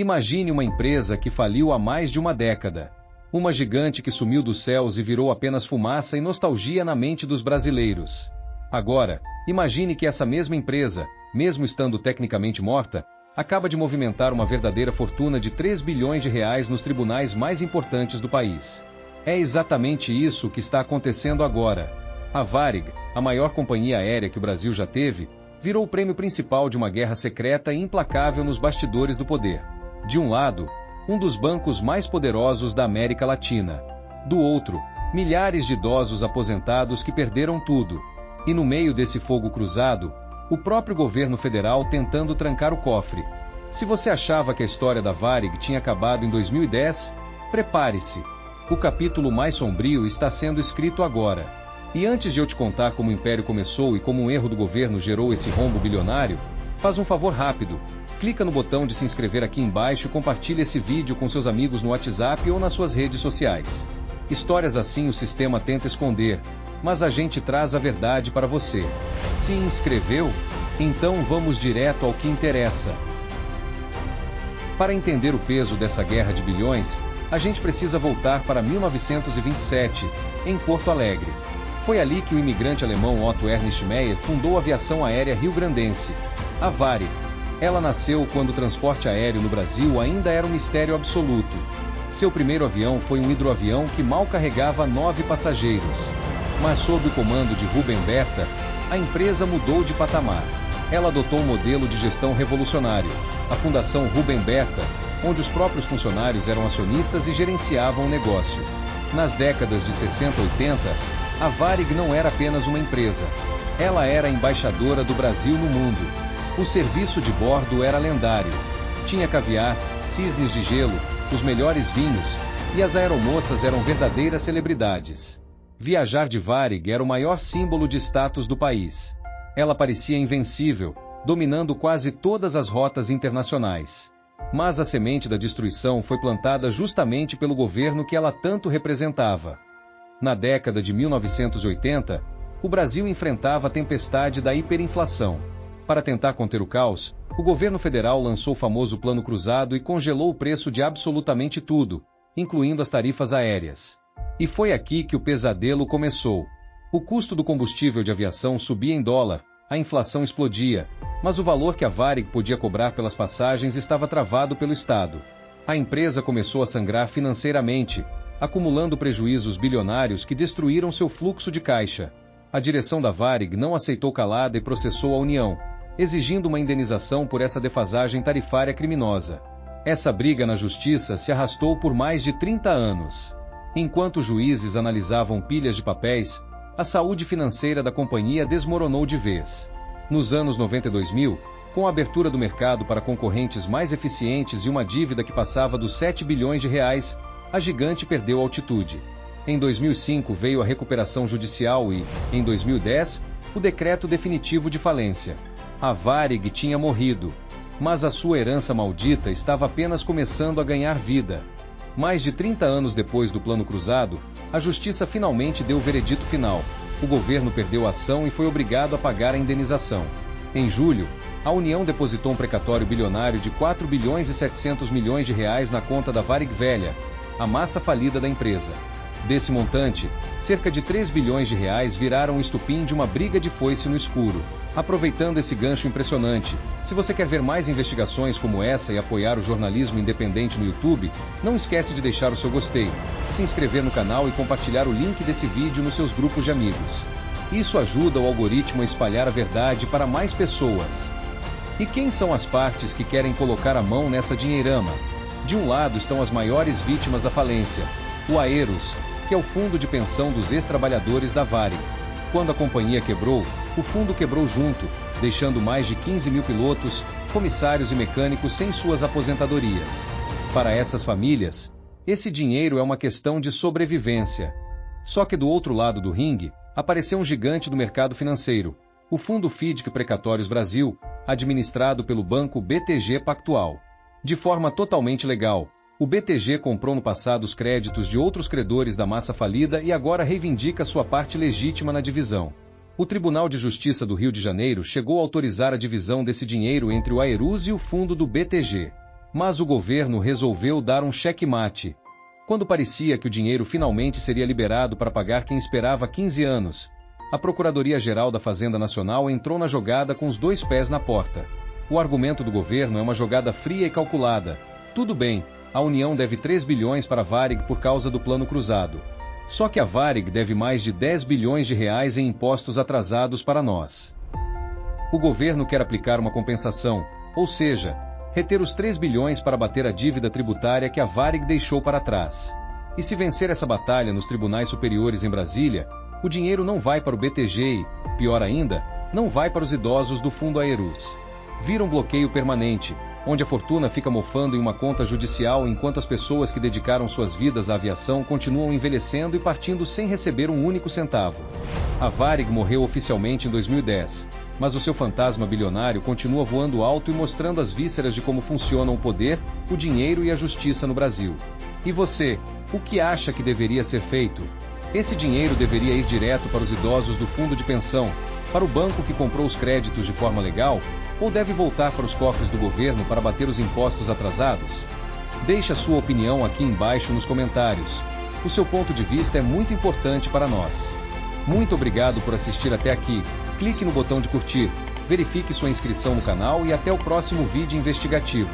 Imagine uma empresa que faliu há mais de uma década. Uma gigante que sumiu dos céus e virou apenas fumaça e nostalgia na mente dos brasileiros. Agora, imagine que essa mesma empresa, mesmo estando tecnicamente morta, acaba de movimentar uma verdadeira fortuna de 3 bilhões de reais nos tribunais mais importantes do país. É exatamente isso que está acontecendo agora. A Varig, a maior companhia aérea que o Brasil já teve, virou o prêmio principal de uma guerra secreta e implacável nos bastidores do poder. De um lado, um dos bancos mais poderosos da América Latina. Do outro, milhares de idosos aposentados que perderam tudo. E no meio desse fogo cruzado, o próprio governo federal tentando trancar o cofre. Se você achava que a história da Varig tinha acabado em 2010, prepare-se. O capítulo mais sombrio está sendo escrito agora. E antes de eu te contar como o império começou e como um erro do governo gerou esse rombo bilionário, faz um favor rápido. Clica no botão de se inscrever aqui embaixo e compartilhe esse vídeo com seus amigos no WhatsApp ou nas suas redes sociais. Histórias assim o sistema tenta esconder, mas a gente traz a verdade para você. Se inscreveu? Então vamos direto ao que interessa. Para entender o peso dessa guerra de bilhões, a gente precisa voltar para 1927, em Porto Alegre. Foi ali que o imigrante alemão Otto Ernst Meyer fundou a aviação aérea rio-grandense, a Varig. Ela nasceu quando o transporte aéreo no Brasil ainda era um mistério absoluto. Seu primeiro avião foi um hidroavião que mal carregava 9 passageiros. Mas sob o comando de Rubem Berta, a empresa mudou de patamar. Ela adotou um modelo de gestão revolucionário, a Fundação Rubem Berta, onde os próprios funcionários eram acionistas e gerenciavam o negócio. Nas décadas de 60 e 80, a Varig não era apenas uma empresa. Ela era a embaixadora do Brasil no mundo. O serviço de bordo era lendário. Tinha caviar, cisnes de gelo, os melhores vinhos, e as aeromoças eram verdadeiras celebridades. Viajar de Varig era o maior símbolo de status do país. Ela parecia invencível, dominando quase todas as rotas internacionais. Mas a semente da destruição foi plantada justamente pelo governo que ela tanto representava. Na década de 1980, o Brasil enfrentava a tempestade da hiperinflação. Para tentar conter o caos, o governo federal lançou o famoso Plano Cruzado e congelou o preço de absolutamente tudo, incluindo as tarifas aéreas. E foi aqui que o pesadelo começou. O custo do combustível de aviação subia em dólar, a inflação explodia, mas o valor que a Varig podia cobrar pelas passagens estava travado pelo Estado. A empresa começou a sangrar financeiramente, acumulando prejuízos bilionários que destruíram seu fluxo de caixa. A direção da Varig não aceitou calada e processou a União, exigindo uma indenização por essa defasagem tarifária criminosa. Essa briga na justiça se arrastou por mais de 30 anos. Enquanto juízes analisavam pilhas de papéis, a saúde financeira da companhia desmoronou de vez. Nos anos 90 e 2000, com a abertura do mercado para concorrentes mais eficientes e uma dívida que passava dos 7 bilhões de reais, a gigante perdeu altitude. Em 2005 veio a recuperação judicial e, em 2010, o decreto definitivo de falência. A Varig tinha morrido, mas a sua herança maldita estava apenas começando a ganhar vida. Mais de 30 anos depois do Plano Cruzado, a justiça finalmente deu o veredito final. O governo perdeu a ação e foi obrigado a pagar a indenização. Em julho, a União depositou um precatório bilionário de 4 bilhões e 700 milhões de reais na conta da Varig Velha, a massa falida da empresa. Desse montante, cerca de 3 bilhões de reais viraram o estupim de uma briga de foice no escuro. Aproveitando esse gancho impressionante, se você quer ver mais investigações como essa e apoiar o jornalismo independente no YouTube, não esquece de deixar o seu gostei, se inscrever no canal e compartilhar o link desse vídeo nos seus grupos de amigos. Isso ajuda o algoritmo a espalhar a verdade para mais pessoas. E quem são as partes que querem colocar a mão nessa dinheirama? De um lado estão as maiores vítimas da falência, o Aeros, que é o fundo de pensão dos ex-trabalhadores da Varig. Quando a companhia quebrou, o fundo quebrou junto, deixando mais de 15 mil pilotos, comissários e mecânicos sem suas aposentadorias. Para essas famílias, esse dinheiro é uma questão de sobrevivência. Só que do outro lado do ringue, apareceu um gigante do mercado financeiro, o Fundo FIDC Precatórios Brasil, administrado pelo banco BTG Pactual. De forma totalmente legal, o BTG comprou no passado os créditos de outros credores da massa falida e agora reivindica sua parte legítima na divisão. O Tribunal de Justiça do Rio de Janeiro chegou a autorizar a divisão desse dinheiro entre o Aerus e o fundo do BTG. Mas o governo resolveu dar um checkmate. Quando parecia que o dinheiro finalmente seria liberado para pagar quem esperava 15 anos, a Procuradoria-Geral da Fazenda Nacional entrou na jogada com os dois pés na porta. O argumento do governo é uma jogada fria e calculada. Tudo bem, a União deve 3 bilhões para a Varig por causa do Plano Cruzado. Só que a Varig deve mais de 10 bilhões de reais em impostos atrasados para nós. O governo quer aplicar uma compensação, ou seja, reter os 3 bilhões para bater a dívida tributária que a Varig deixou para trás. E se vencer essa batalha nos tribunais superiores em Brasília, o dinheiro não vai para o BTG e, pior ainda, não vai para os idosos do Fundo Aerus. Vira um bloqueio permanente, onde a fortuna fica mofando em uma conta judicial enquanto as pessoas que dedicaram suas vidas à aviação continuam envelhecendo e partindo sem receber um único centavo. A Varig morreu oficialmente em 2010, mas o seu fantasma bilionário continua voando alto e mostrando as vísceras de como funcionam o poder, o dinheiro e a justiça no Brasil. E você, o que acha que deveria ser feito? Esse dinheiro deveria ir direto para os idosos do fundo de pensão, para o banco que comprou os créditos de forma legal, ou deve voltar para os cofres do governo para bater os impostos atrasados? Deixe a sua opinião aqui embaixo nos comentários. O seu ponto de vista é muito importante para nós. Muito obrigado por assistir até aqui. Clique no botão de curtir, verifique sua inscrição no canal e até o próximo vídeo investigativo.